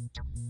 Swagtans.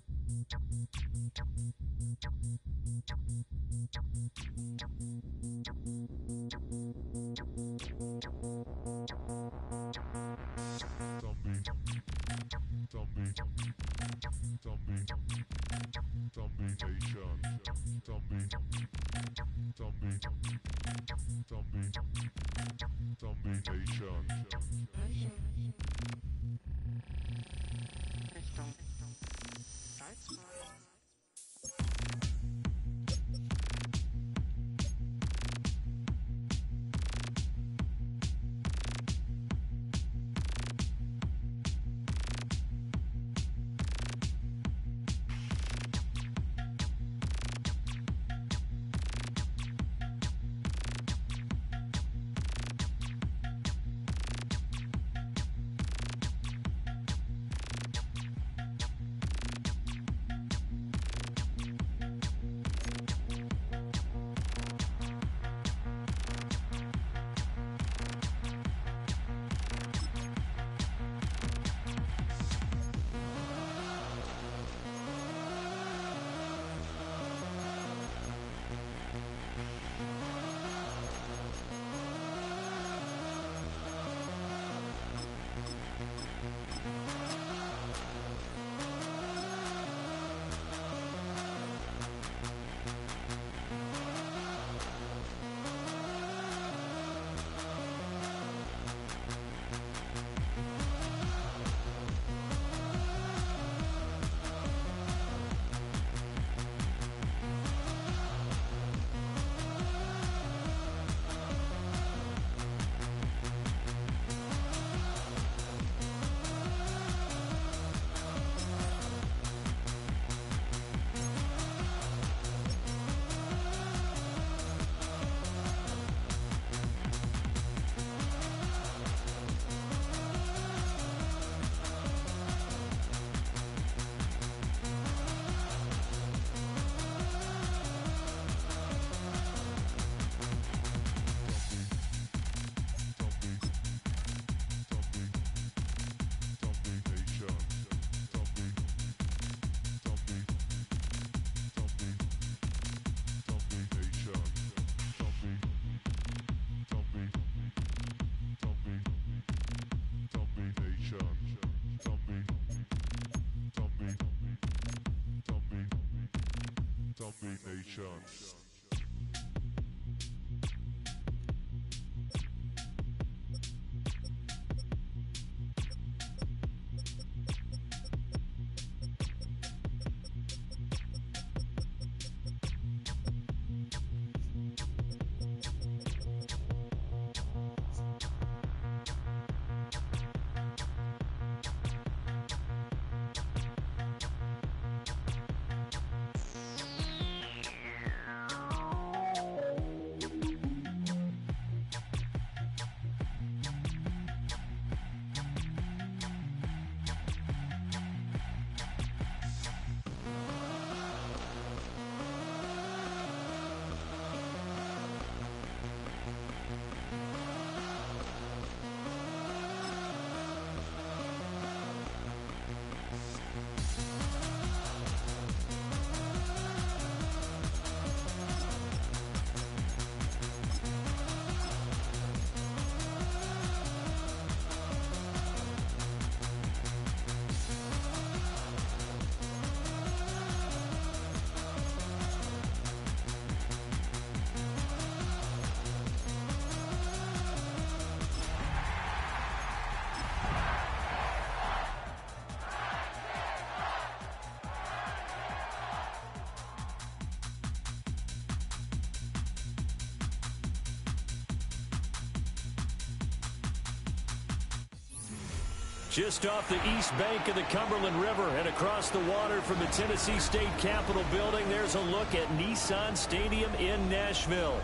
Just off the east bank of the Cumberland River and across the water from the Tennessee State Capitol building, there's a look at Nissan Stadium in Nashville.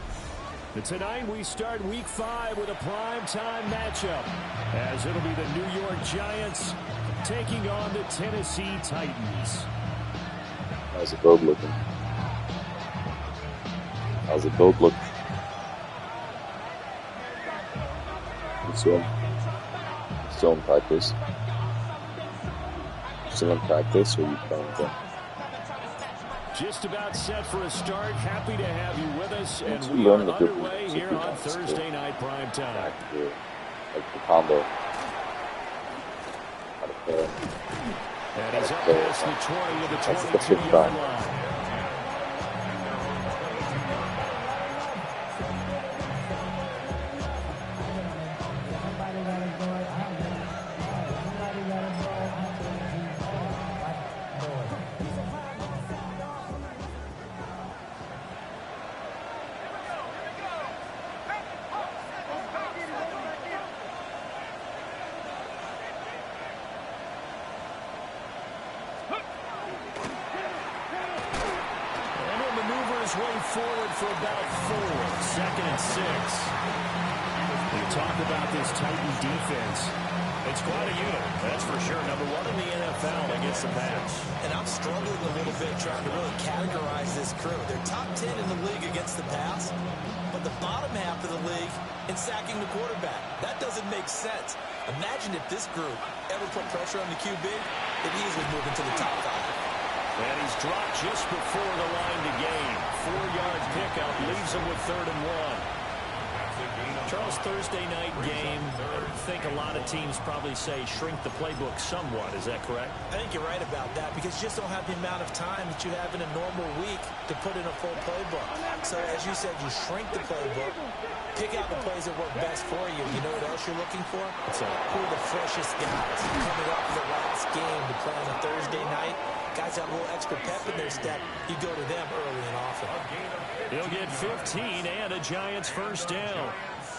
And tonight we start Week 5 with a primetime matchup, as it'll be the New York Giants taking on the Tennessee Titans. How's the build looking? How's the build look? Still in practice. still in practice, or you playing again? Just about set for a start. Happy to have you with us, and Once we you are learn the good underway moves, here it'll be on nice to Thursday night prime time. back to like the combo. How to play. And he's up past the 20 to the That's the 22-yard fifth line. Way forward for about 4. 2nd and 6. We talk about this Titan defense. It's quite a unit, that's for sure. Number 1 in the NFL against the pass. And I'm struggling a little bit trying to really categorize this crew. They're top 10 in the league against the pass, but the bottom half of the league in sacking the quarterback. That doesn't make sense. Imagine if this group ever put pressure on the QB, it easily move into the top 5. And he's dropped just before the line to gain. 4-yard pickup leaves him with 3rd and 1. Charles, Thursday night game, I think a lot of teams probably say shrink the playbook somewhat. Is that correct? I think you're right about that because you just don't have the amount of time that you have in a normal week to put in a full playbook. So as you said, you shrink the playbook, pick out the plays that work best for you. You know what else you're looking for? So who are the freshest guys coming up for the last game to play on a Thursday night? Guys have a little extra pep in their step. You go to them early and often. He'll get 15 and a Giants first down.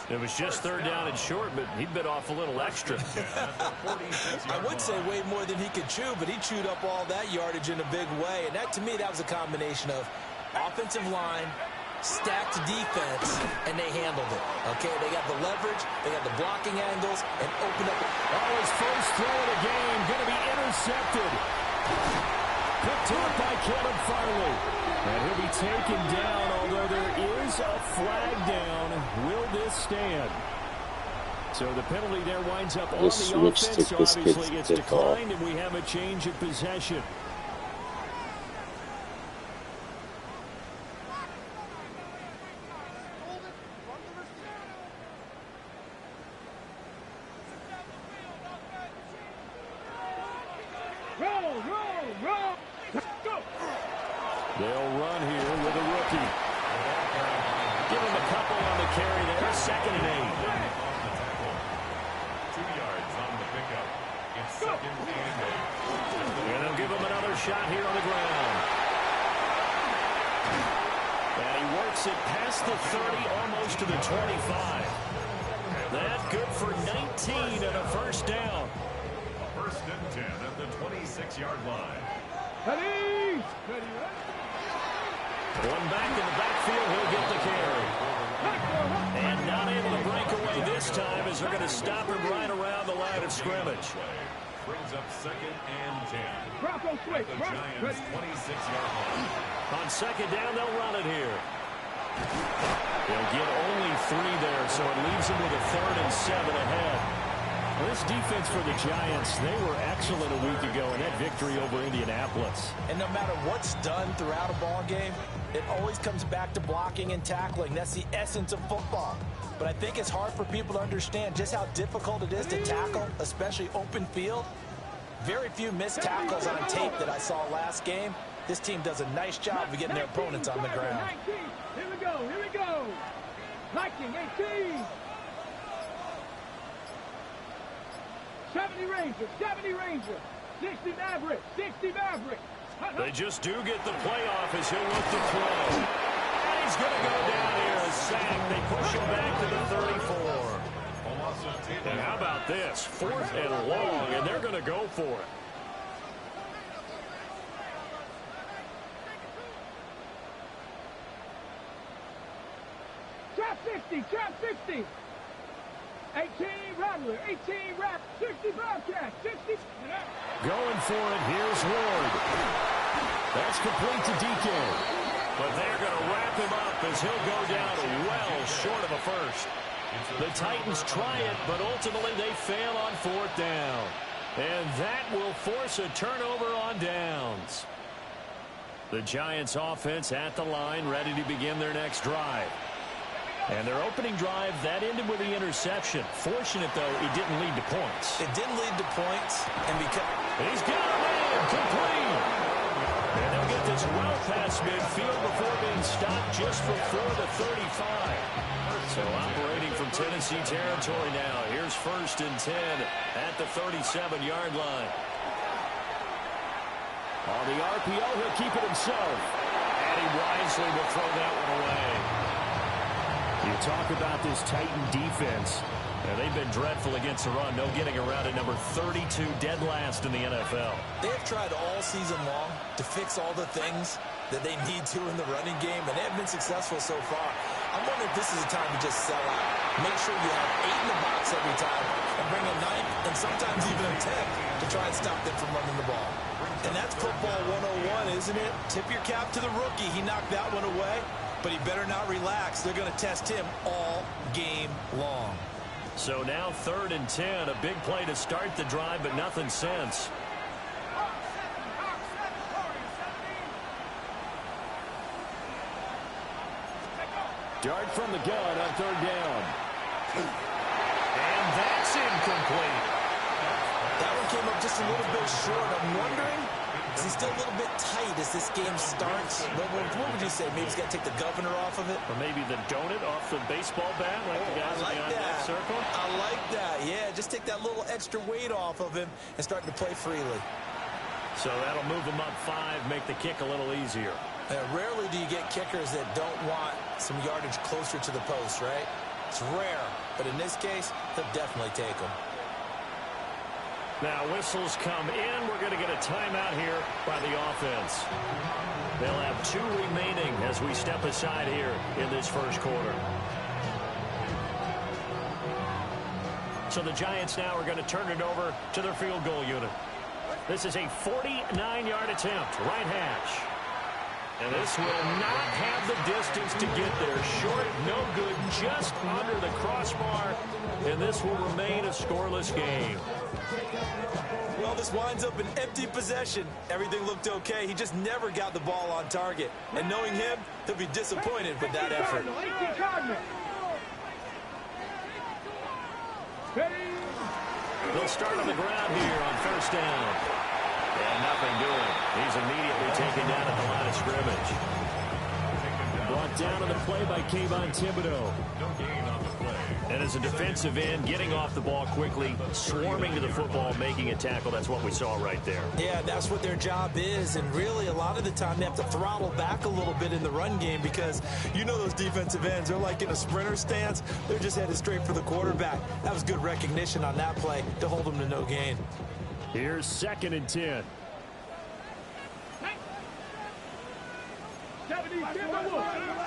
It was just 3rd down and short, but he bit off a little extra. I would say way more than he could chew, but he chewed up all that yardage in a big way. And that, to me, that was a combination of offensive line, stacked defense, and they handled it. Okay, they got the leverage, they got the blocking angles, and opened up. Oh, his first throw of the game going to be intercepted. Picked up by Kevin Farley. And he'll be taken down, although there is a flag down. Will this stand? So the penalty there winds up on the offense. So obviously it's declined, and we have a change of possession. They'll run here with a rookie. Give him a couple on the carry there. 2nd and 8. 2 yards on the pickup. It's 2nd and 8. And they'll give him another shot here on the ground. And he works it past the 30, almost to the 25. That good for 19 and a first down. 1st and 10 at the 26-yard line. Ready? One back in the backfield, he'll get the carry. And not able to break away this time as they're going to stop him right around the line of scrimmage. Brings up 2nd and 10. Bronco switch. The Giants' 26-yard line. On 2nd down, they'll run it here. They'll get only 3 there, so it leaves them with a 3rd and 7 ahead. Well, this defense for the Giants, they were excellent a week ago in that victory over Indianapolis. And no matter what's done throughout a ball game, it always comes back to blocking and tackling. That's the essence of football. But I think it's hard for people to understand just how difficult it is to tackle, especially open field. Very few missed tackles on tape that I saw last game. This team does a nice job of getting their opponents on the ground. 19. Here we go. Here we go. 19, 18. 70 Ranger, 70 Ranger, 60 Maverick, 60 Maverick. They just do get the playoff as he'll look to throw. And he's going to go down here, a sack. They push him back to the 34. And how about this? 4th and long, and they're going to go for it. Trap 60, trap 60. 18 Rattler, 18 Rap, 60 Bobcat, 60. Going for it, here's Ward. That's complete to DK. But they're going to wrap him up as he'll go down well short of a first. The Titans try it, but ultimately they fail on 4th down. And that will force a turnover on downs. The Giants offense at the line, ready to begin their next drive. And their opening drive, that ended with the interception. Fortunate, though, it didn't lead to points. It didn't lead to points. And because he's got a man complete. And they'll get this well past midfield before being stopped just before the 35. So operating from Tennessee territory now. Here's 1st and 10 at the 37-yard line. On the RPO, he'll keep it himself. And he wisely will throw that one away. You talk about this Titan defense. They've been dreadful against the run. No getting around at number 32, dead last in the NFL. They have tried all season long to fix all the things that they need to in the running game, and they have been successful so far. I'm wondering if this is a time to just sell out. Make sure you have 8 in the box every time and bring a 9th and sometimes even a 10th to try and stop them from running the ball. And that's football 101, isn't it? Tip your cap to the rookie. He knocked that one away, but he better not relax. They're going to test him all game long. So now 3rd and 10, a big play to start the drive, but nothing since. Dart from the gun on 3rd down. And that's incomplete. That one came up just a little bit short. I'm wondering, is he still a little bit tight as this game starts? What would you say? Maybe he's got to take the governor off of it? Or maybe the donut off the baseball bat like the guys I like in the that. circle? I like that. Yeah, just take that little extra weight off of him and start to play freely. So that'll move him up 5, make the kick a little easier. Rarely do you get kickers that don't want some yardage closer to the post, right? It's rare, but in this case, they'll definitely take them. Now whistles come in. We're going to get a timeout here by the offense. They'll have 2 remaining as we step aside here in this first quarter. So the Giants now are going to turn it over to their field goal unit. This is a 49-yard attempt, right hash. And this will not have the distance to get there. Short, no good, just under the crossbar. And this will remain a scoreless game. Well, this winds up an empty possession. Everything looked okay. He just never got the ball on target. And knowing him, he'll be disappointed with that effort. They'll start on the ground here on 1st down. And nothing doing. He's immediately taken down at the line of scrimmage. Brought down on the play by Kayvon Thibodeau. No gain on the play. And as a defensive end, getting off the ball quickly, swarming to the football, making a tackle. That's what we saw right there. Yeah, that's what their job is. And really, a lot of the time, they have to throttle back a little bit in the run game because you know those defensive ends, they're like in a sprinter stance. They're just headed straight for the quarterback. That was good recognition on that play to hold them to no gain. Here's 2nd and 10.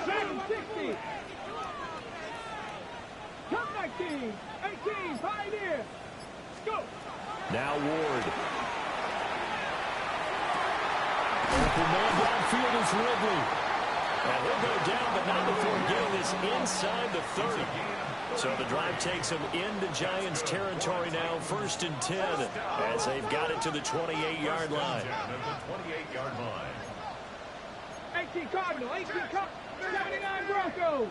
760. Come 19, 18, Pioneer. Go. Now Ward. Open man downfield is Ridley. And he'll go down, but not before getting this inside the 30. So the drive takes them into Giants territory now, 1st and 10, as they've got it to the 28-yard line. 28-yard line. 18 Cardinal, 18 Cardinal, 79 Broncos.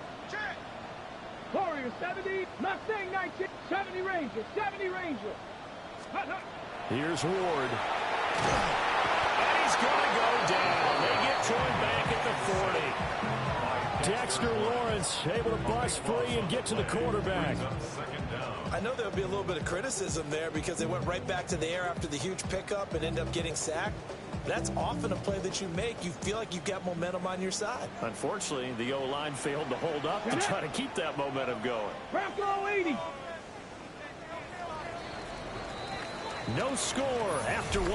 Warriors 70, Mustang 19, 70 Rangers, 70 Rangers. Here's Ward. And he's going to go down. They get to him back at the 40. Dexter Lawrence able to bust free and get to the quarterback. I know there'll be a little bit of criticism there because they went right back to the air after the huge pickup and ended up getting sacked. That's often a play that you make. You feel like you've got momentum on your side. Unfortunately, the O-line failed to hold up to try to keep that momentum going. Bronco 80. No score after 1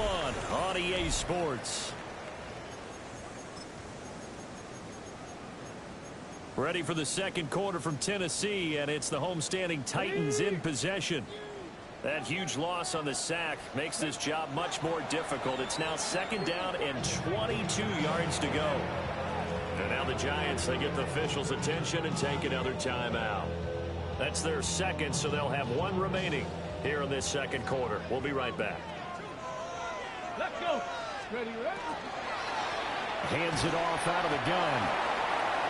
on EA Sports. Ready for the second quarter from Tennessee, and it's the homestanding Titans in possession. That huge loss on the sack makes this job much more difficult. It's now 2nd down and 22 yards to go. And now the Giants, they get the officials' attention and take another timeout. That's their 2nd, so they'll have 1 remaining here in this second quarter. We'll be right back. Let's go. Ready, ready. Hands it off out of the gun.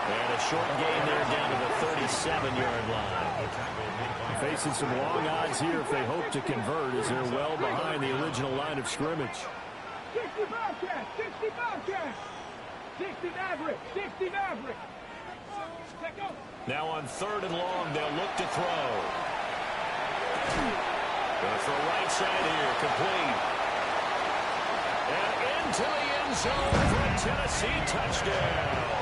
And a short gain there down to the 37-yard line. Facing some long odds here if they hope to convert, as they're well behind the original line of scrimmage. 60 Bobcats, 60 Bobcats. 60 Maverick, 60 Maverick. Let go. Now on 3rd and long, they'll look to throw. Going to throw right side here, complete. And into the end zone for a Tennessee touchdown.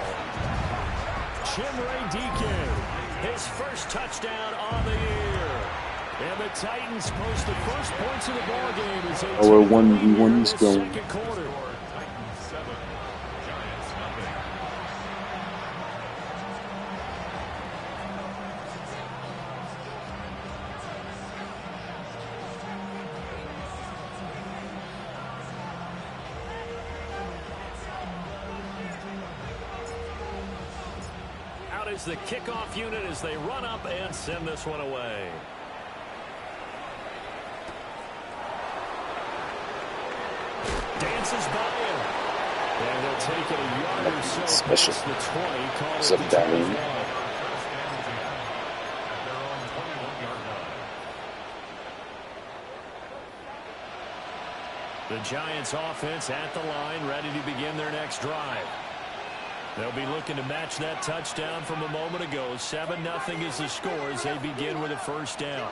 Chimere Dike, his first touchdown on the year. And the Titans post the first points of the ball game as they we're 1v1 still. second quarter. Titans 7, Giants nothing. Out is the kickoff unit as they run up and send this one away. Dances by him. And they'll take it a yard or so Special. past the 20. Call it Some the damage. 21. First down and 10 at their own 21-yard line. The Giants offense at the line, ready to begin their next drive. They'll be looking to match that touchdown from a moment ago. 7-0 is the score as they begin with a first down.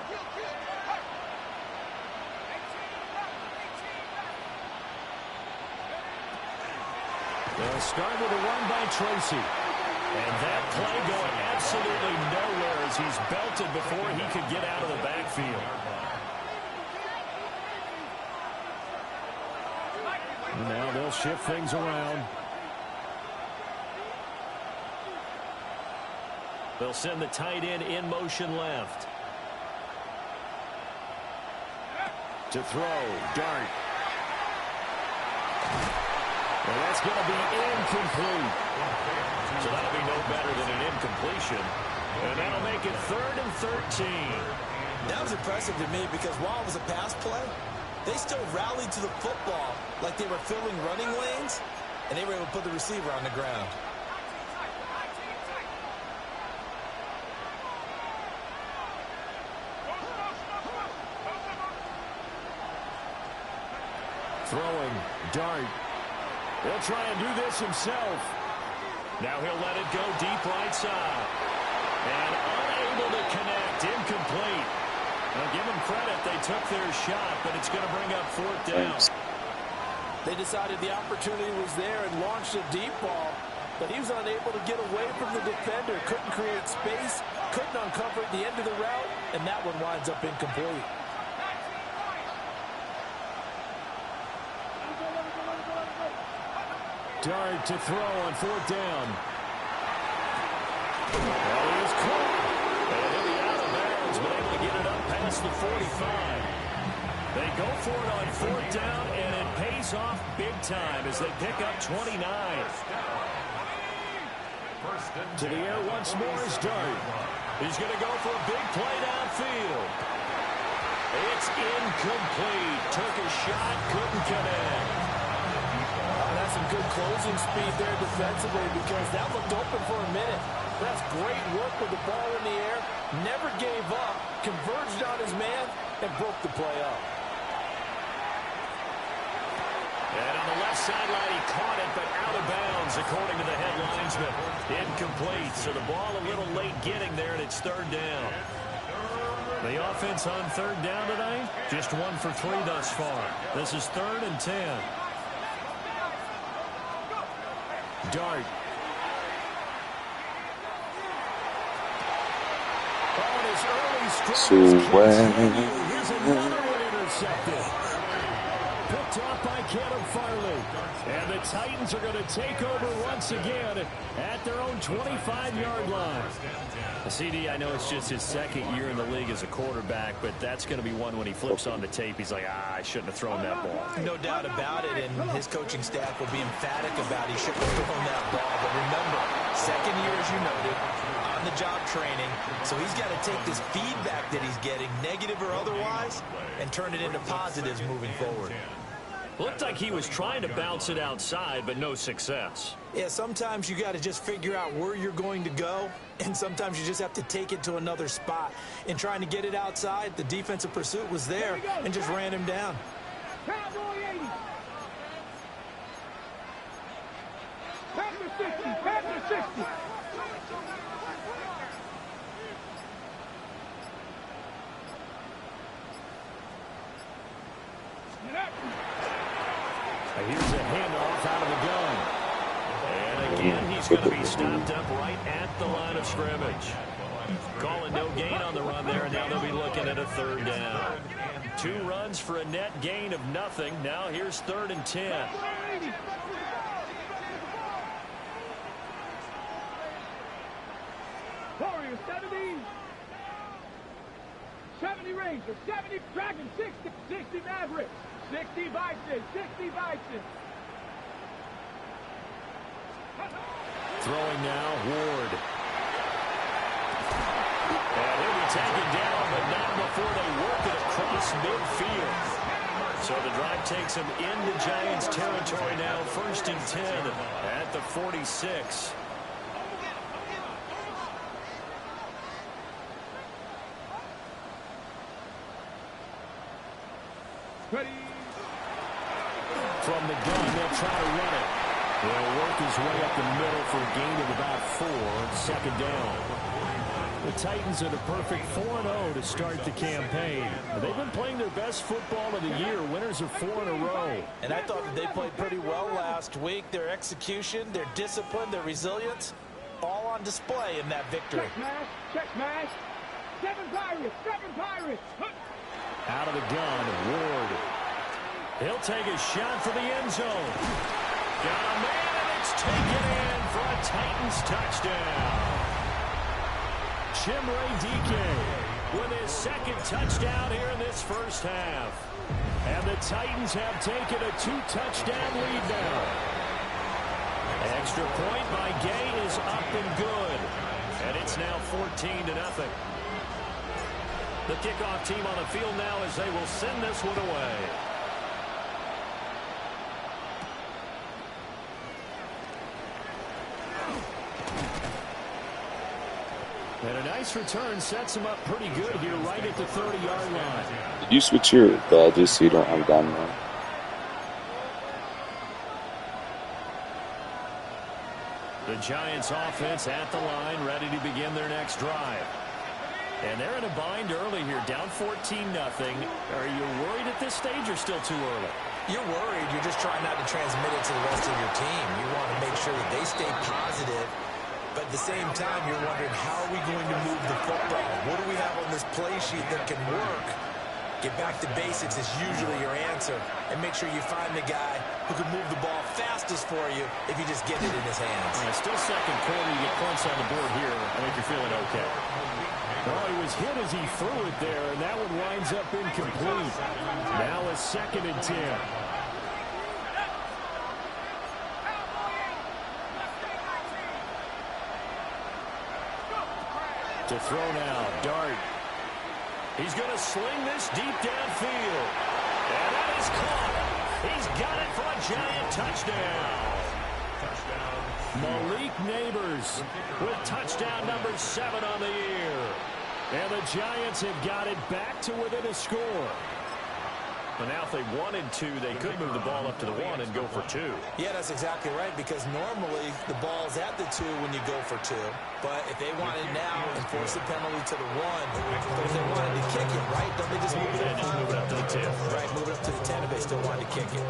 They'll start with a run by Tracy. And that play going absolutely nowhere as he's belted before he could get out of the backfield. And now they'll shift things around. They'll send the tight end in motion left. To throw, Dart. And that's going to be incomplete. So that'll be no better than an incompletion. And that'll make it 3rd and 13. That was impressive to me because while it was a pass play, they still rallied to the football like they were filling running lanes, and they were able to put the receiver on the ground. Throwing, Dart. He'll try and do this himself. Now he'll let it go deep right side. And unable to connect, incomplete. Now give them credit, they took their shot, but it's going to bring up 4th down. They decided the opportunity was there and launched a deep ball, but he was unable to get away from the defender, couldn't create space, couldn't uncover the end of the route, and that one winds up incomplete. Dart to throw on 4th down. Well, he was caught. And he'll be out of bounds, but able to get it up past the 45. They go for it on 4th down, and it pays off big time as they pick up 29. To the air once more is Dart. He's going to go for a big play downfield. It's incomplete. Took a shot, couldn't connect. That's some good closing speed there defensively because that looked open for a minute. That's great work with the ball in the air. Never gave up, converged on his man, and broke the play up. And on the left sideline, he caught it, but out of bounds, according to the head linesman. Incomplete, so the ball a little late getting there, and it's 3rd down. The offense on 3rd down tonight, just 1 for 3 thus far. This is 3rd and 10. Dart. On his early struggles, here's another one intercepted. Picked off by Caleb Farley. And the Titans are going to take over once again at their own 25-yard line. CD, I know it's just his 2nd year in the league as a quarterback, but that's going to be one when he flips on the tape. He's like, I shouldn't have thrown that ball. No doubt about it, and his coaching staff will be emphatic about he shouldn't have thrown that ball. But remember, 2nd year, as you noted, on-the-job training, so he's got to take this feedback that he's getting, negative or otherwise, and turn it into positives moving forward. Looked like he was trying to bounce it outside, but no success. Yeah, sometimes you got to just figure out where you're going to go, and sometimes you just have to take it to another spot. In trying to get it outside, the defensive pursuit was there and just ran him down. Cowboy 80. Panther 60. Panther 60. Here's a handoff out of the gun. And again, he's going to be stopped up right at the line of scrimmage. Calling no gain on the run there, and now they'll be looking at a 3rd down. 2 runs for a net gain of nothing. Now here's 3rd and 10. Warriors 70. 70 Rangers. 70 Dragons. 60. 60 Mavericks. 60 Bison. 60 Bison. Throwing now, Ward. And he'll be taken down, but not before they work it across midfield. So the drive takes him into Giants territory now. 1st and 10 at the 46. Ready. From the gun, they'll try to run it. They'll work his way up the middle for a gain of about 4. 2nd down. The Titans are the perfect 4-0 to start the campaign. They've been playing their best football of the year. Winners of 4 in a row. And I thought that they played pretty well last week. Their execution, their discipline, their resilience, all on display in that victory. Check mash. Check mash. 7 Pirates. 7 Pirates. Out of the gun, Ward. He'll take a shot for the end zone. Got a man, and it's taken in for a Titans touchdown. Chimere Dike with his 2nd touchdown here in this 1st half. And the Titans have taken a 2-touchdown lead now. Extra point by Gay is up and good. And it's now 14-0. The kickoff team on the field now as they will send this one away. And a nice return sets him up pretty good here right at the 30-yard line. Did you switch your badges so you don't have down now? The Giants offense at the line, ready to begin their next drive. And they're in a bind early here, down 14-0. Are you worried at this stage or still too early? You're worried. You're just trying not to transmit it to the rest of your team. You want to make sure that they stay positive. But at the same time, you're wondering, how are we going to move the football? What do we have on this play sheet that can work? Get back to basics is usually your answer. And make sure you find the guy who can move the ball fastest for you if you just get it in his hands. Still 2nd quarter, you get points on the board here. I think you're feeling okay. Well, he was hit as he threw it there, and that one winds up incomplete. Now a 2nd and 10. To throw now, Dart. He's going to sling this deep downfield. And that is caught. He's got it for a Giant touchdown. Malik Neighbors with touchdown number 7 on the year. And the Giants have got it back to within a score. But now if they wanted to, they could move the ball up to the 1 and go for 2. Yeah, that's exactly right, because normally the ball's at the 2 when you go for 2. But if they want it now and force the penalty to the 1, but if they wanted to kick it, right, don't they just move it up? Just move it up to the 10. Right, move it up to the 10 if they still wanted to kick it.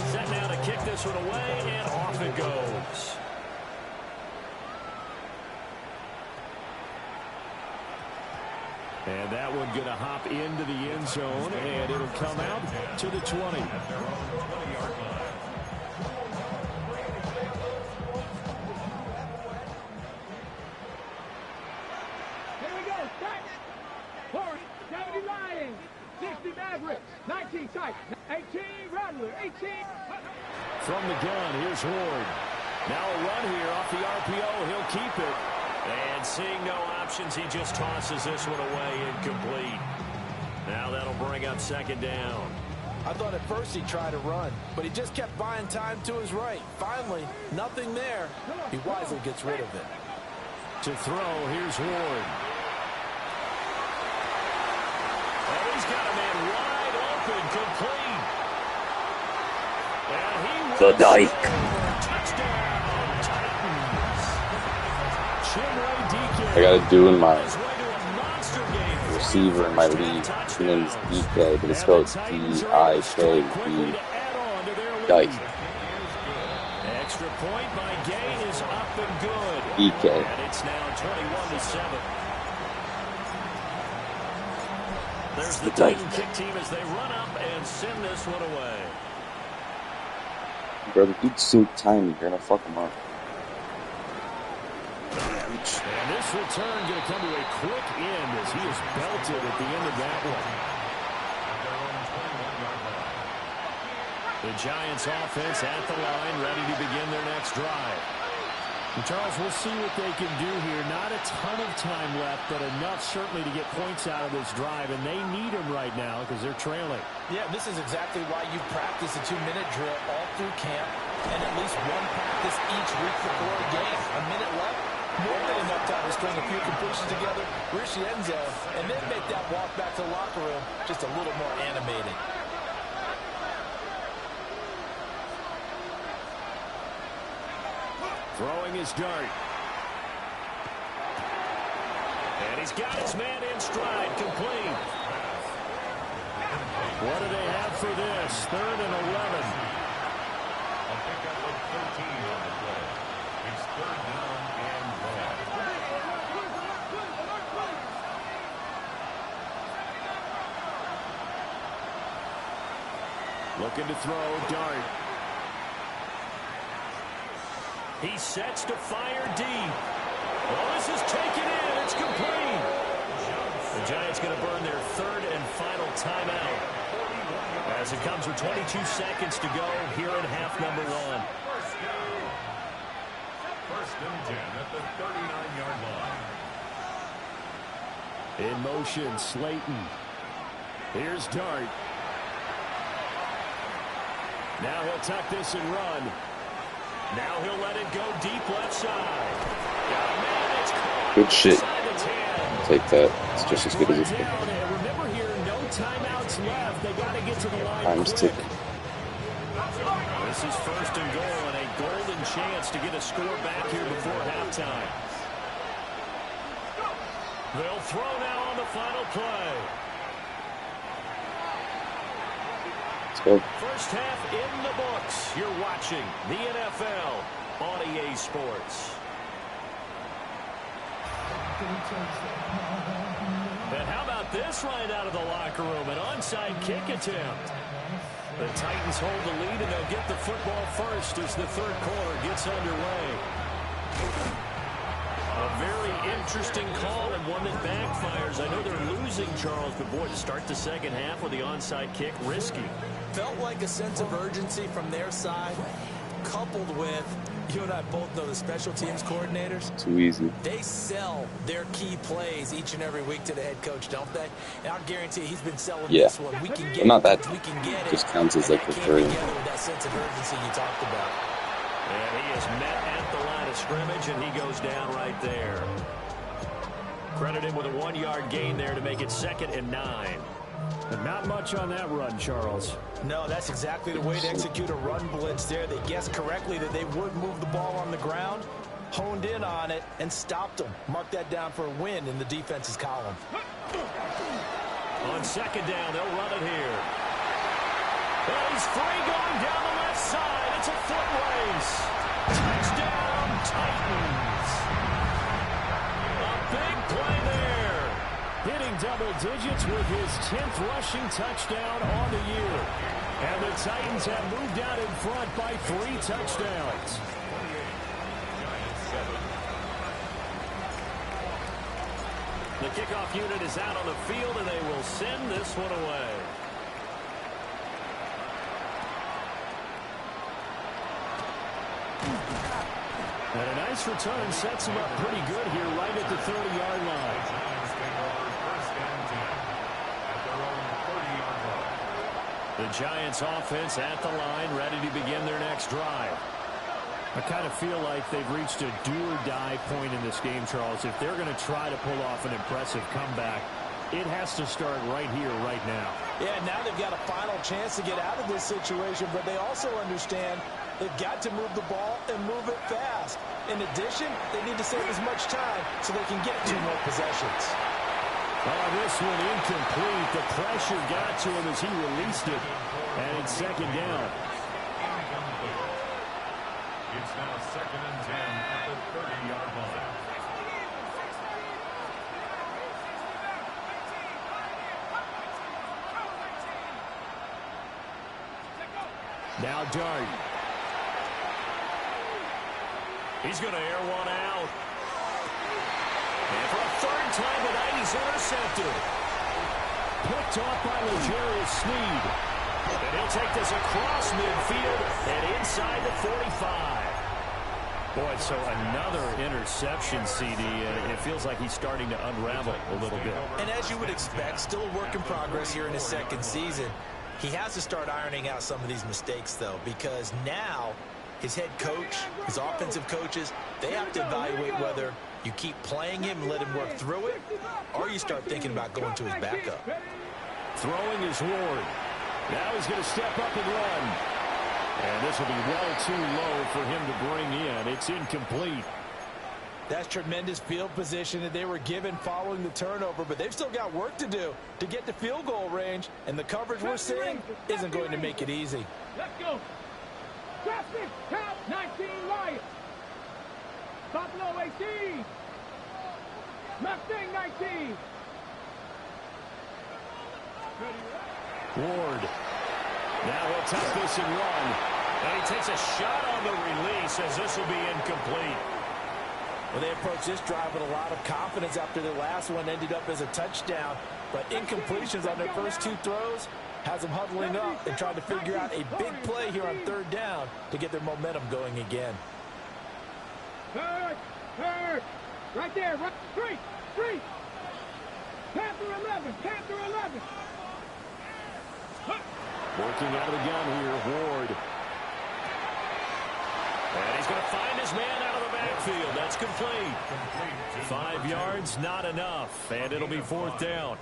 Set now to kick this one away, and off it goes. And that one going to hop into the end zone, and it'll come out to the 20. Here we go. Start. 70 Lions. 60 Mavericks. 19 Titans. 18 Rattler. 18. From the gun, here's Ward. Now a run here off the RPO. He'll keep it. And seeing no options, he just tosses this one away incomplete. Now that'll bring up second down. I thought at first he tried to run, but he just kept buying time to his right. Finally, nothing there. He wisely gets rid of it. To throw, here's Ward. Oh, he's got a man wide open, complete. And he will The Dyke. Touchdown, Titans. I got to do in my His way to a monster game. receiver in my league. His name is DK, but it's spelled D-I-K-E. Dyke. Extra point by Gay is up and good. DK. And it's now 21-7. There's the Titan kick team as they run up and send this one away. Bro, the dude's so tiny, you're gonna fuck him up. And this return going to come to a quick end as he is belted at the end of that one. The Giants offense at the line, ready to begin their next drive. And Charles, we'll see what they can do here. Not a ton of time left, but enough certainly to get points out of this drive, and they need them right now because they're trailing. Yeah, this is exactly why you practice a 2-minute drill all through camp and at least one practice each week before a game. A minute left, more than enough time to string a few completions together, reach the end zone, and then make that walk back to the locker room just a little more animated. Throwing his dart. And he's got his man in stride, complete. What do they have for this? 3rd and 11. A pickup of 13 on the play. It's 3rd down and long. Looking to throw, dart. He sets to fire deep. Well, this is taken in. It's complete. The Giants going to burn their 3rd and final timeout as it comes with 22 seconds to go here in half number 1. First and 10 at the 39-yard line. In motion, Slayton. Here's Dart. Now he'll tuck this and run. Now he'll let it go deep left side. Good shit. Take that. It's just as good as it's been. Remember here, no timeouts left. They got to get to the line. Time's ticking. This is 1st and goal and a golden chance to get a score back here before halftime. They'll throw now on the final play. Let's go. First half in the books. You're watching the NFL on EA Sports. And how about this right out of the locker room? An onside kick attempt. The Titans hold the lead, and they'll get the football first as the 3rd quarter gets underway. A very interesting call and one that backfires. I know they're losing, Charles, but boy, to start the second half with the onside kick, risky. Felt like a sense of urgency from their side, coupled with, you and I both know the special teams coordinators. Too easy. They sell their key plays each and every week to the head coach, don't they? And I'll guarantee he's been selling this one. We can get not that. We can get it. Just counts as like the 3rd. With that sense of urgency you talked about. And he is met at the line of scrimmage, and he goes down right there. Credit him with a 1-yard gain there to make it 2nd and 9. But not much on that run, Charles. No, that's exactly the way to execute a run blitz there. They guessed correctly that they would move the ball on the ground, honed in on it, and stopped them. Mark that down for a win in the defense's column. On 2nd down, they'll run it here. Well, he's free going down the left side. It's a foot race. Touchdown, Titans. A big play there. Hitting double digits with his 10th rushing touchdown on the year. And the Titans have moved out in front by 3 touchdowns. The kickoff unit is out on the field, and they will send this one away. And a nice return sets him up pretty good here right at the 30-yard line. Giants take over 1st and 10 at their own the Giants offense at the line, ready to begin their next drive. I kind of feel like they've reached a do-or-die point in this game, Charles. If they're going to try to pull off an impressive comeback, it has to start right here, right now. Yeah, now they've got a final chance to get out of this situation, but they also understand they've got to move the ball and move it fast. In addition, they need to save as much time so they can get 2 more possessions. Oh, this one incomplete. The pressure got to him as he released it, and it's second down. It's now 2nd and 10 at the 30-yard line. Now Dart. He's going to air one out. And for a 3rd time tonight, he's intercepted. Picked off by L'Jarius Sneed. And he'll take this across midfield and inside the 45. Boy, so another interception, CD, and it feels like he's starting to unravel a little bit. And as you would expect, still a work in progress here in his 2nd season. He has to start ironing out some of these mistakes, though, because now his head coach, his offensive coaches, they have to evaluate whether you keep playing him and let him work through it, or you start thinking about going to his backup. Throwing is Ward. Now he's going to step up and run. And this will be well too low for him to bring in. It's incomplete. That's tremendous field position that they were given following the turnover, but they've still got work to do to get to field goal range, and the coverage we're seeing isn't going to make it easy. Let's go. Traffic, count 19 Lions. Buffalo 18. Mustang 19. Ward. Now he'll tuck this and run. And he takes a shot on the release as this will be incomplete. Well, they approached this drive with a lot of confidence after their last one ended up as a touchdown. But incompletions on their first 2 throws has them huddling up and trying to figure out a big play here on 3rd down to get their momentum going again. Third. Right there. Right. 3. Panther 11. Panther 11. Working out of the gun here, Ward. And he's going to find his man out of the backfield. That's complete. 5 yards, not enough. And it'll be 4th down.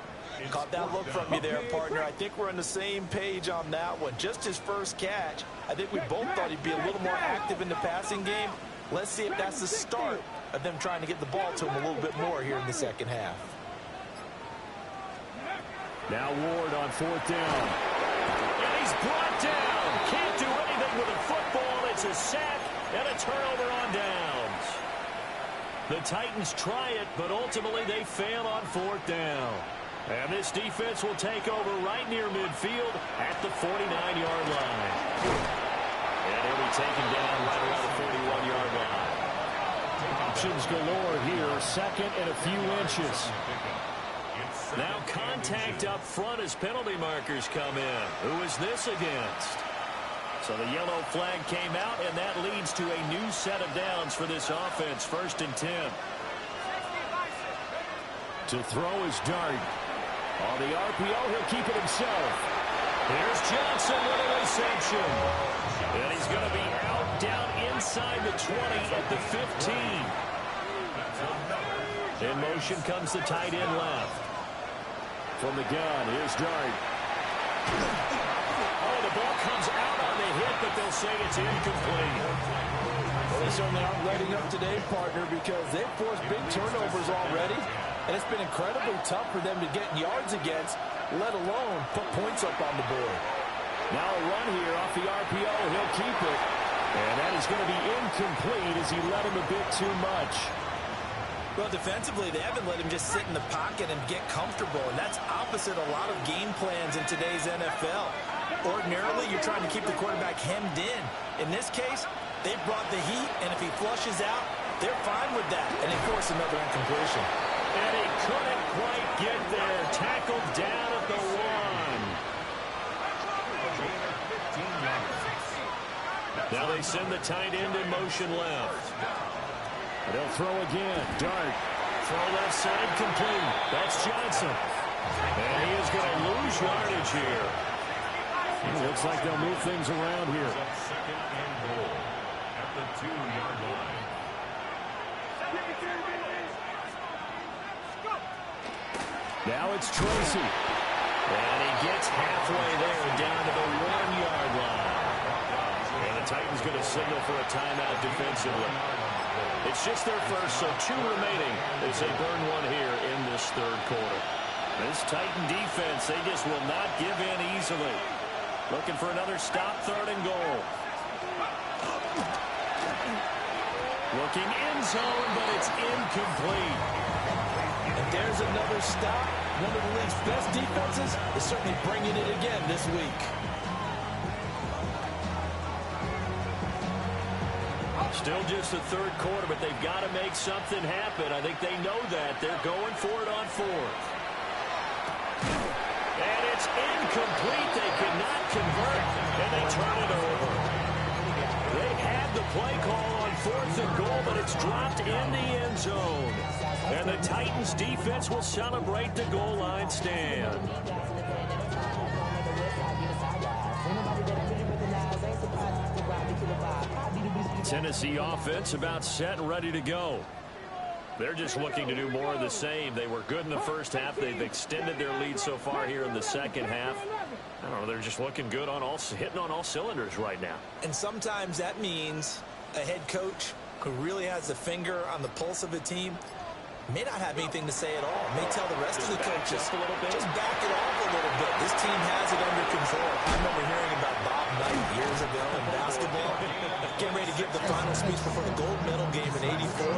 Caught that look from you there, partner. I think we're on the same page on that one. Just his first catch. I think we both thought he'd be a little more active in the passing game. Let's see if that's the start of them trying to get the ball to him a little bit more here in the 2nd half. Now Ward on 4th down. And he's brought down. Can't do anything with a football. It's a sack and a turnover on downs. The Titans try it, but ultimately they fail on 4th down. And this defense will take over right near midfield at the 49-yard line. And he'll be taken down right around the 41-yard line. Options galore here, 2nd and a few inches. Now contact up front as penalty markers come in. Who is this against? So the yellow flag came out, and that leads to a new set of downs for this offense. 1st and 10. To throw is Dart. On the RPO, he'll keep it himself. Here's Johnson with a reception. And he's going to be out down inside the 20 at the 15. In motion comes the tight end left. From the gun, here's Dart. Oh, the ball comes out on the hit, but they'll say it's incomplete. Well, they certainly aren't letting up today, partner, because they've forced big turnovers already, and it's been incredibly tough for them to get yards against, let alone put points up on the board. Now a run here off the RPO. He'll keep it. And that is going to be incomplete as he led him a bit too much. Well, defensively, they haven't let him just sit in the pocket and get comfortable, and that's opposite a lot of game plans in today's NFL. Ordinarily, you're trying to keep the quarterback hemmed in. In this case, they brought the heat, and if he flushes out, they're fine with that, and they force another incompletion. And he couldn't quite get there. Tackled down at the 1. Now they send the tight end in motion left. They'll throw again. Dart. Throw left side complete. That's Johnson. And he is going to lose yardage here. Looks like they'll move things around here. Second and goal at the 2-yard line. Now it's Tracy. And he gets halfway there down to the 1-yard line. And the Titans going to signal for a timeout defensively. It's just their first, so 2 remaining as they burn one here in this third quarter. This Titan defense, they just will not give in easily. Looking for another stop, 3rd and goal. Looking end zone, but it's incomplete. And there's another stop. One of the league's best defenses is certainly bringing it again this week. Still just the third quarter, but they've got to make something happen. I think they know that. They're going for it on 4th. And it's incomplete. They cannot convert, and they turn it over. They had the play call on 4th and goal, but it's dropped in the end zone. And the Titans defense will celebrate the goal line stand. Tennessee offense about set and ready to go. They're just looking to do more of the same. They were good in the first half. They've extended their lead so far here in the second half. I don't know, they're just looking good on hitting on all cylinders right now. And sometimes that means a head coach who really has a finger on the pulse of a team may not have anything to say at all. May tell the rest of the coaches, just back it off a little bit. This team has it under control. I remember hearing about Bob Knight years ago in basketball, getting ready to give the final speech before the gold medal game in '84.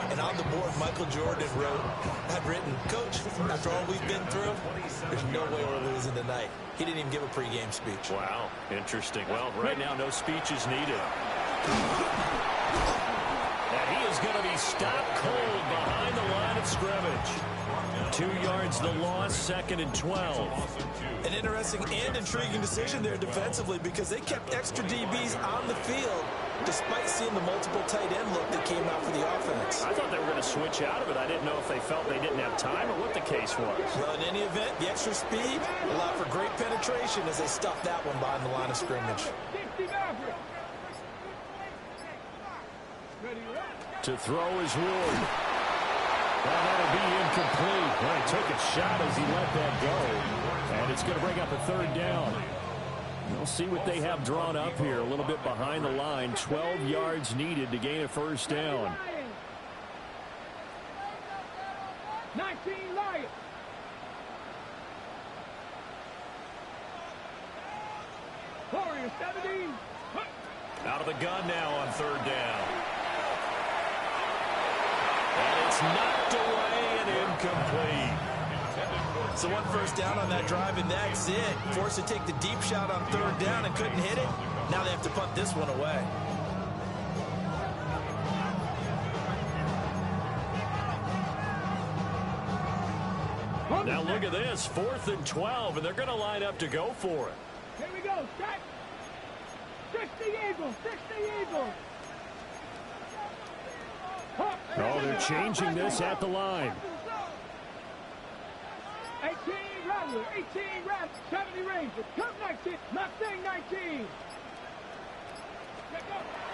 And on the board, Michael Jordan had written, "Coach, after all we've been through, there's no way we're losing tonight." He didn't even give a pregame speech. Wow, interesting. Well, right now, no speech is needed. And he is going to be stopped cold behind the line of scrimmage. 2 yards the loss, 2nd and 12. An interesting and intriguing decision there defensively because they kept extra DBs on the field despite seeing the multiple tight end look that came out for the offense. I thought they were going to switch out of it. I didn't know if they felt they didn't have time or what the case was. Well, in any event, the extra speed allowed for great penetration as they stuffed that one behind the line of scrimmage. To throw is Ward. Well, that'll be incomplete. Well, he took a shot as he let that go. And it's going to bring up a 3rd down. We'll see what they have drawn up here. A little bit behind the line. 12 yards needed to gain a 1st down. 19 Lions. Warriors 17. Out of the gun now on 3rd down. And it's knocked away and incomplete. So 1 first down on that drive, and that's it. Forced to take the deep shot on 3rd down and couldn't hit it. Now they have to punt this one away. Now look at this, 4th and 12, and they're going to line up to go for it. Here we go, set. 60 Eagles, 60 Eagles. Oh, they're changing this at the line. 18 Rattler, 18 Rattler, 70 Rangers, come 19, Mustang 19.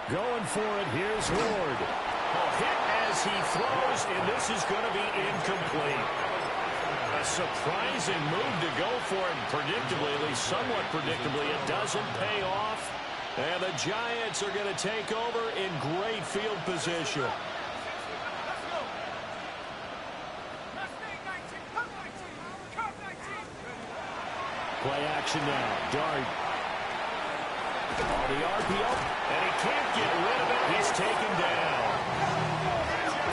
Going for it, here's Ward. Hit as he throws, and this is going to be incomplete. A surprising move to go for it, predictably, at least somewhat predictably. It doesn't pay off, and the Giants are going to take over in great field position. Play action now. Dart. Oh, the RPO, and he can't get rid of it. He's taken down.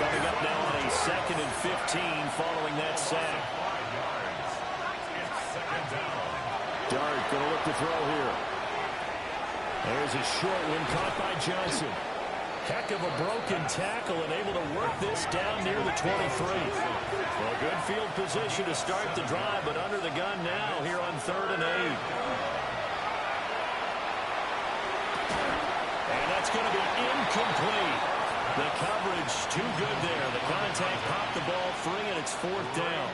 Coming up now on a 2nd and 15 following that sack. Dart going to look to throw here. There's a short one caught by Johnson. Heck of a broken tackle and able to work this down near the 23. Well, good field position to start the drive, but under the gun now here on 3rd and 8. And that's going to be incomplete. The coverage too good there. The contact popped the ball free, and it's 4th down.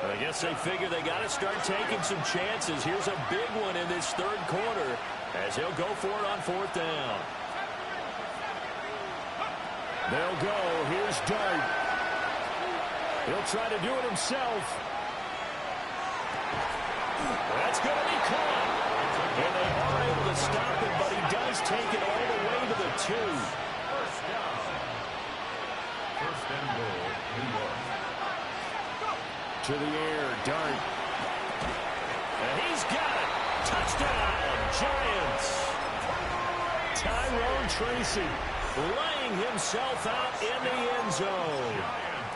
I guess they figure they got to start taking some chances. Here's a big one in this third quarter as he'll go for it on fourth down. They'll go. Here's Dart. He'll try to do it himself. That's going to be caught. And they are able to stop him, but he does take it all the way to the 2. First down. First and goal, New York. To the air, Dart. And he's got it. Touchdown, Giants. Tyrone Tracy laying himself out in the end zone.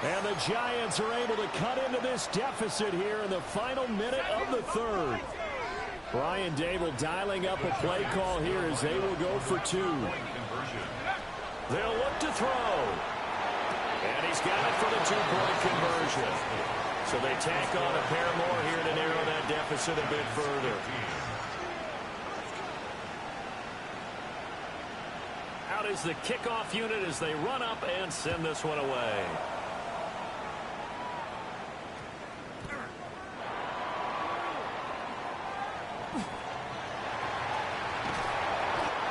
And the Giants are able to cut into this deficit here in the final minute of the third. Brian Dable dialing up a play call here as they will go for 2. They'll look to throw. And he's got it for the 2-point conversion. So they tack on a pair more here to narrow that deficit a bit further. Out is the kickoff unit as they run up and send this one away.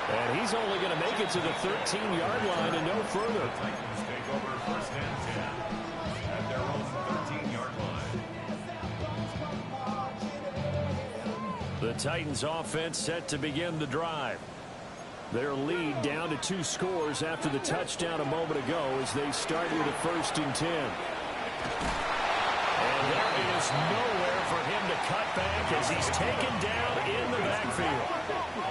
And he's only going to make it to the 13-yard line and no further. The Titans take over first and 10 at their own 13-yard line. The Titans offense set to begin the drive. Their lead down to 2 scores after the touchdown a moment ago as they start with a first and 10. And there is nowhere for him to cut back as he's taken down in the backfield.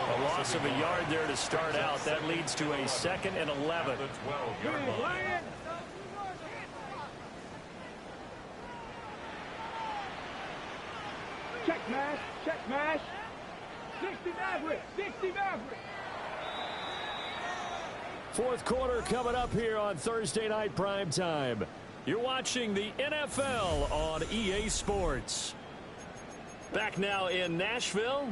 A loss of a yard there to start out. That leads to a 2nd and 11. The 12-yard line. Check mash, check mash. 60 Maverick, 60 Maverick. Fourth quarter coming up here on Thursday Night Prime Time. You're watching the NFL on EA Sports. Back now in Nashville.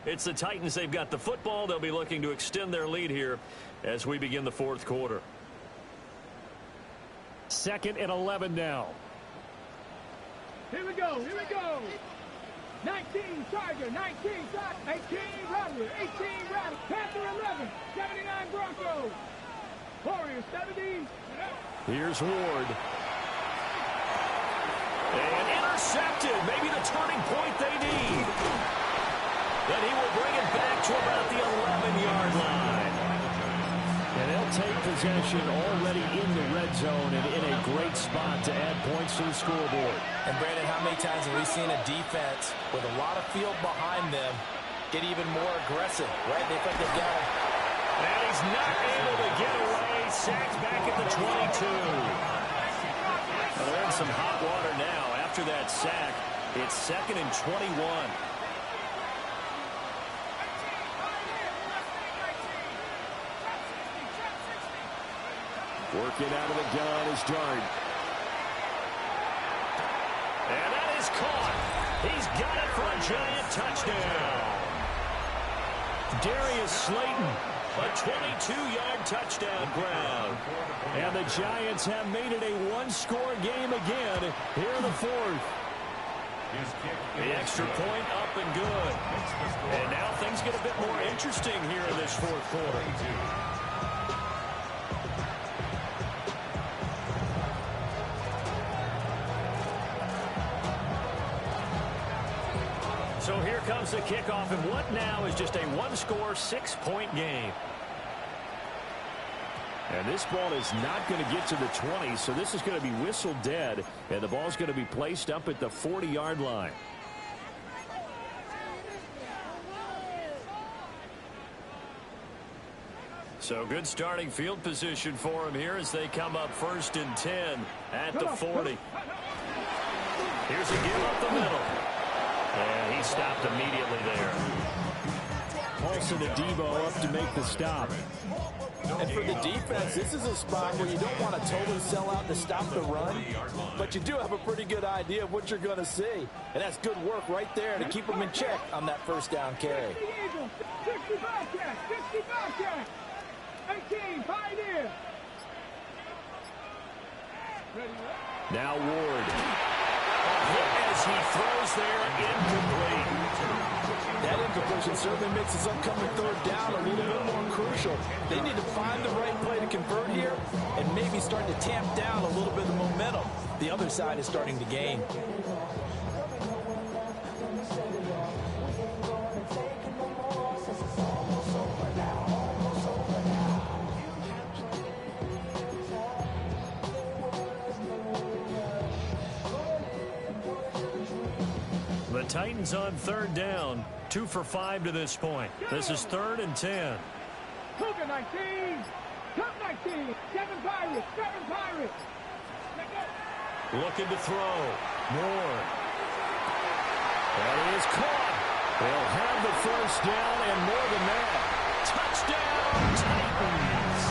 It's the Titans. They've got the football. They'll be looking to extend their lead here as we begin the fourth quarter. 2nd and 11 now. Here we go, here we go. 19 Charger, 19 Sox, 18 Rattler, 18 Rattler, Panther 11, 79 Broncos, Warriors 70. Here's Ward. And intercepted. Maybe the turning point they need. Then he will bring it back to about the 11-yard line. And they'll take possession already in the red zone and in a great spot to add points to the scoreboard. And Brandon, how many times have we seen a defense with a lot of field behind them get even more aggressive, right? They think they've got it. And he's not able to get away. Sacked back at the 22. Well, they're in some hot water now. After that sack, it's 2nd and 21. Working out of the gun is Dart. And that is caught. He's got it for a Giant touchdown. Darius Slayton, a 22-yard touchdown grab. And the Giants have made it a one-score game again here in the fourth. The extra point up and good. And now things get a bit more interesting here in this fourth quarter. So here comes the kickoff, and what now is just a one-score, 6-point game. And this ball is not going to get to the 20, so this is going to be whistled dead, and the ball's going to be placed up at the 40-yard line. So good starting field position for him here as they come up 1st and 10 at the 40. Here's a give up the middle. And he stopped immediately there. Paulson and Debo up to make the stop. And for the defense, this is a spot where you don't want to totally sell out to stop the run, but you do have a pretty good idea of what you're going to see. And that's good work right there to keep them in check on that first down carry. 60 Bobcats, 60 Bobcats, 18 Pioneer. Now Ward. as he throws there, incomplete. That incompletion certainly makes this upcoming third down a little bit more crucial. They need to find the right play to convert here and maybe start to tamp down a little bit of the momentum the other side is starting to gain. The Titans on third down, 2 for 5 to this point. This is 3rd and 10. Cougar 19. Cup 19. 7 Pirates. 7 Pirates. Looking to throw. Moore. That is caught. They'll have the first down and more than that. Touchdown, Titans.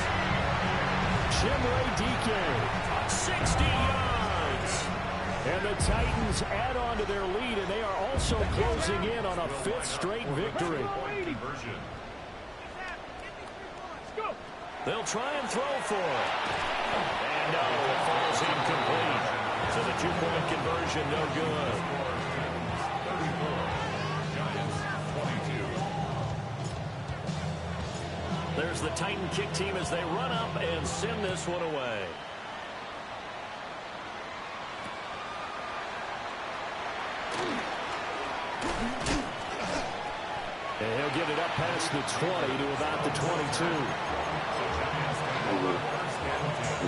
Chimray DK, 60 yards. And the Titans add on to their lead, and they are also closing in on a 5th straight victory. They'll try and throw for it. And no, it falls incomplete. So the 2-point conversion, no good. There's the Titan kick team as they run up and send this one away. And he'll get it up past the 20 to about the 22.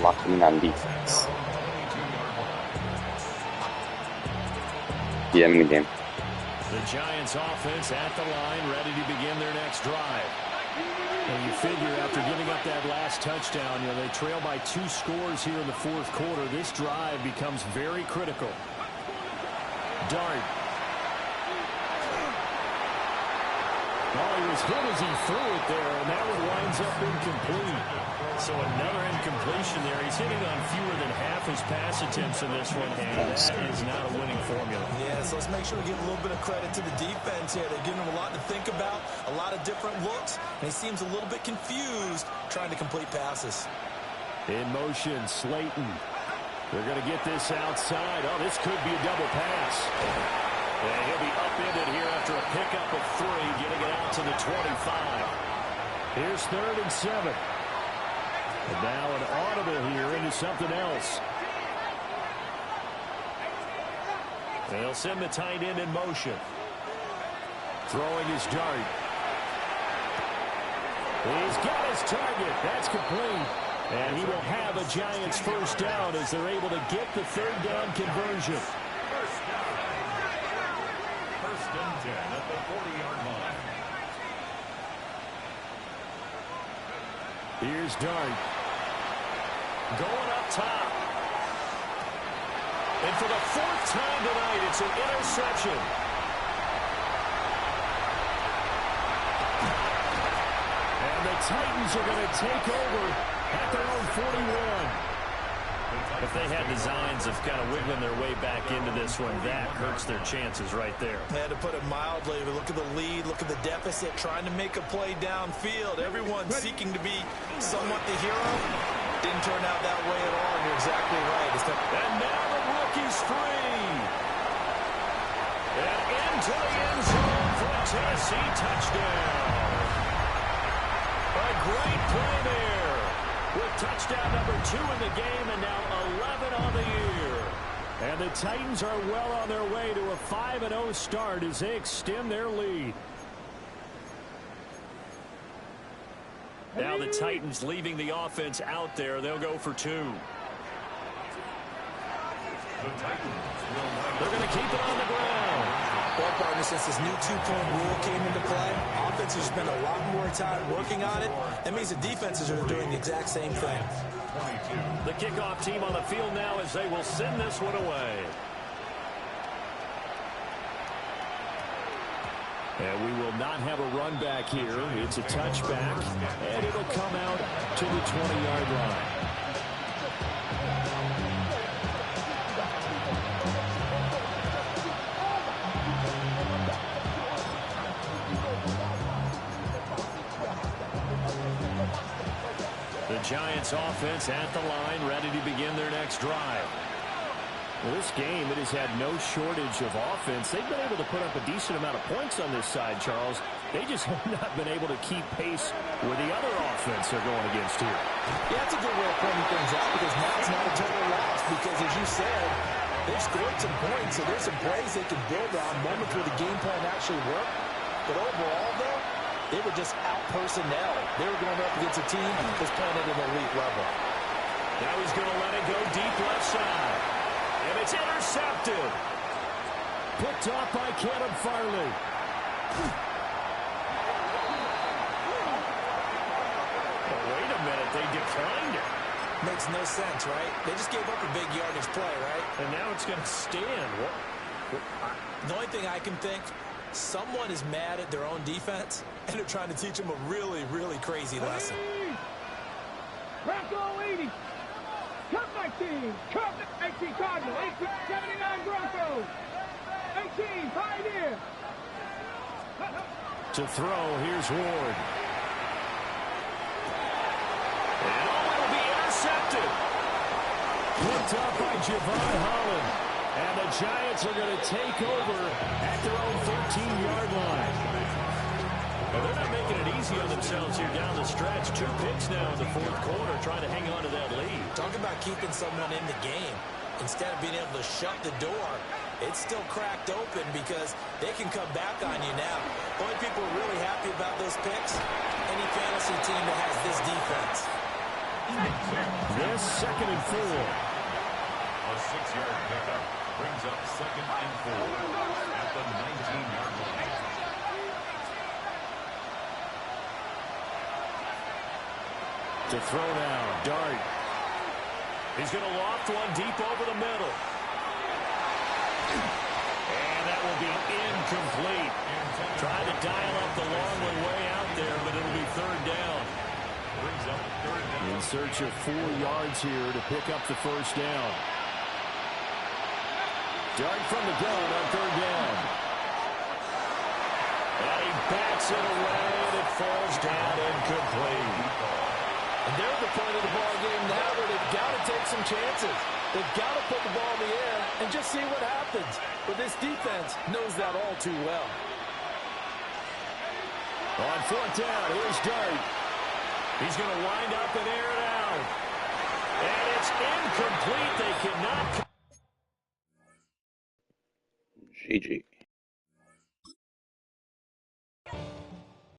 Locking on defense. DM in the game. The Giants offense at the line, ready to begin their next drive. And you figure after giving up that last touchdown, they trail by 2 scores here in the 4th quarter. This drive becomes very critical. Dart. Oh, he was hit as he threw it there, and that one winds up incomplete. So another incompletion there. He's hitting on fewer than half his pass attempts in this one, and that is not a winning formula. Yeah, so let's make sure we give a little bit of credit to the defense here. They're giving him a lot to think about, a lot of different looks, and he seems a little bit confused trying to complete passes. In motion, Slayton. They're going to get this outside. Oh, this could be a double pass. And he'll be upended here after a pickup of 3, getting it out to the 25. Here's 3rd and 7. And now an audible here into something else. They'll send the tight end in motion. Throwing his dart. He's got his target. That's complete. And he will have a Giants first down as they're able to get the 3rd down conversion. First and 10 at the 40-yard line. Here's Dart. Going up top. And for the 4th time tonight, it's an interception. And the Titans are going to take over at their own 41. If they had designs of kind of wiggling their way back into this one, that hurts their chances right there. Yeah, to put it mildly, look at the lead, look at the deficit, trying to make a play downfield. Everyone seeking to be somewhat the hero. Didn't turn out that way at all, and you're exactly right. And now the rookie's free. And into the end zone for a Tennessee touchdown. A great play there. With touchdown number 2 in the game and now 11 on the year. And the Titans are well on their way to a 5-0 start as they extend their lead. Now the Titans leaving the offense out there. They'll go for 2. They're going to keep it on the ground. Well, partner, since this new 2-point rule came into play, offenses spend a lot more time working on it. That means the defenses are doing the exact same thing. The kickoff team on the field now as they will send this one away. And we will not have a run back here. It's a touchback, and it'll come out to the 20-yard line. The Giants offense at the line, ready to begin their next drive. Well, this game, it has had no shortage of offense. They've been able to put up a decent amount of points on this side, Charles. They just have not been able to keep pace with the other offense they're going against here. Yeah, that's a good way of pointing things out because now it's not a total loss because, as you said, they've scored some points, so there's some plays they can build on, moments where the game plan actually worked. But overall, though, they were just out-personnel. They were going up against a team that's playing at an elite level. Now he's going to let it go deep left side. And it's intercepted. Picked off by Caleb Farley. Oh, wait a minute. They declined it. Makes no sense, right? They just gave up a big yardage play, right? And now it's going to stand. The only thing I can think, someone is mad at their own defense, and they're trying to teach them a really, really crazy lesson. Bronco 80. Cup 19. Cup 18 Cardinal. 79 Broncos. 18 Pioneer. To throw, here's Ward. And it'll be intercepted. Picked up by Javon Holland. And the Giants are going to take over at their own 13-yard line. Well, they're not making it easy on themselves here down the stretch. 2 picks now in the fourth quarter, trying to hang on to that lead. Talk about keeping someone in the game. Instead of being able to shut the door, it's still cracked open because they can come back on you now. The only people who are really happy about those picks, any fantasy team that has this defense. This 2nd and 4. A 6-yard pickup brings up 2nd and 4 at the 19-yard line. To throw now, Dart. He's going to loft one deep over the middle. And that will be incomplete. Tried to dial up the long one way out there, but it'll be 3rd down. Brings up 3rd down. In search of 4 yards here to pick up the 1st down. Dart from the gun on 3rd down. And he backs it away, and it falls down incomplete. And they're at the point of the ball game now where they've got to take some chances. They've got to put the ball in the air and just see what happens. But this defense knows that all too well. On 4th down, here's Dart. He's going to wind up and air it out. And it's incomplete. They cannot. GG.